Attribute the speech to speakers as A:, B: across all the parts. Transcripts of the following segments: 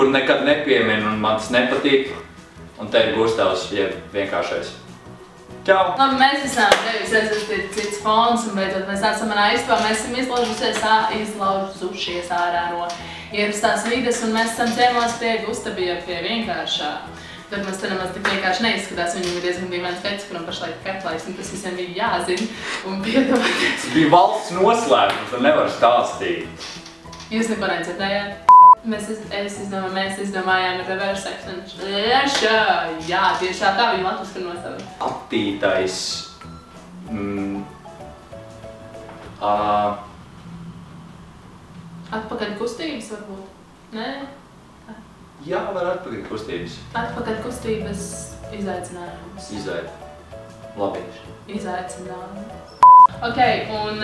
A: kuru nekad nepieminu un man tas nepatīk. Un te ir Gustavs, jeb vienkāršais. Čau!
B: Labi, mēs esam tevis redzēt cits fons un beidzot mēs esam manā istabā. Mēs esam izlauzušies ārā no ierastās vides un mēs esam ciemos pie Gustavija, pie vienkāršā. Tad mēs te nemaz tik vienkārši neizskatās, viņam ir diezgan dīvains vecs, kuram pašlaik katlaiks, un tas visiem bija jāzina un piedāvāties.
A: Tas bija valsts noslēpums, un nevar stāstīt.
B: Jūs neko nedzirdējāt? Mēs izdomājām reverse accent. Jā, tieši tā viņa latviski nosaukt.
A: Aptītais...
B: Atpakaļ kustības varbūt? Nē?
A: Jā, var atpakaļ kustības.
B: Atpakaļ kustības izaicinājums.
A: Labi.
B: Izaicinājums. Ok, un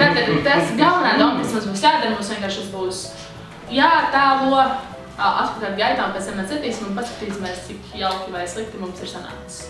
B: tātad tas galvenā doma, kas mums būs jādara, mums vienkārši būs jātēlo atpakaļ gaitā, un pēc tam mēs citīsim un paskatīsimies, cik jauki vai slikti mums ir sanācis.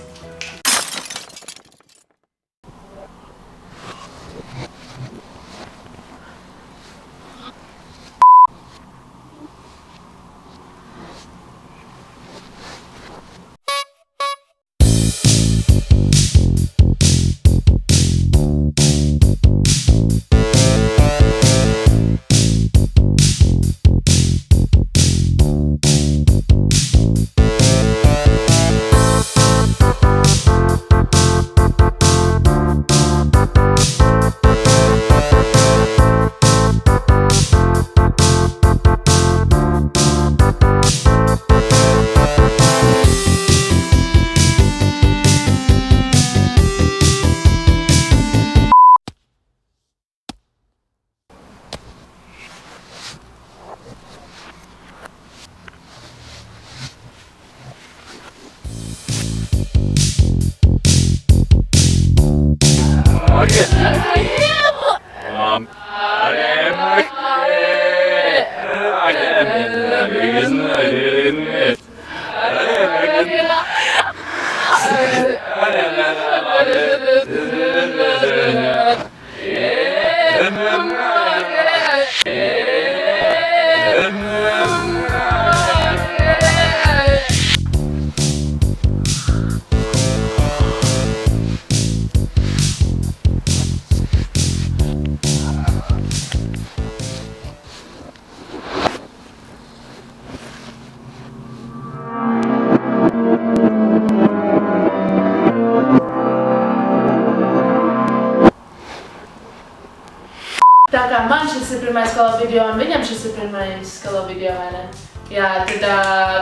B: Tā kā man šis ir pirmais skalo video un viņam šis ir pirmais skalo video, vai ne? Jā, tad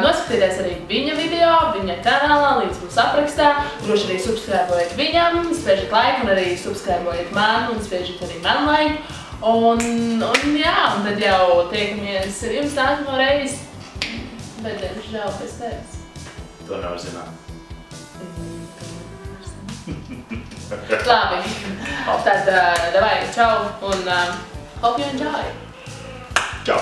B: noskatieties arī viņa video, viņa kanālā, līdz mums aprakstā. Droši arī subscribe-ojiet viņam, spiežiet laiku un arī subscribe-ojiet man un spiežiet arī man laiku. Un jā, un tad jau tiekamies ar jums nākamo reizi. Bet, diemžēl, pēc tevis.
A: To nevar zināt.
B: Labi, tad davai, čau un hope you enjoy.
A: Čau.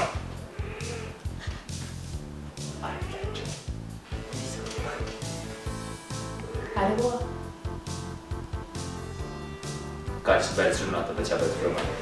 B: Arvo.
A: Kā es beidz runāt, tāpēc jābeidz filmēt.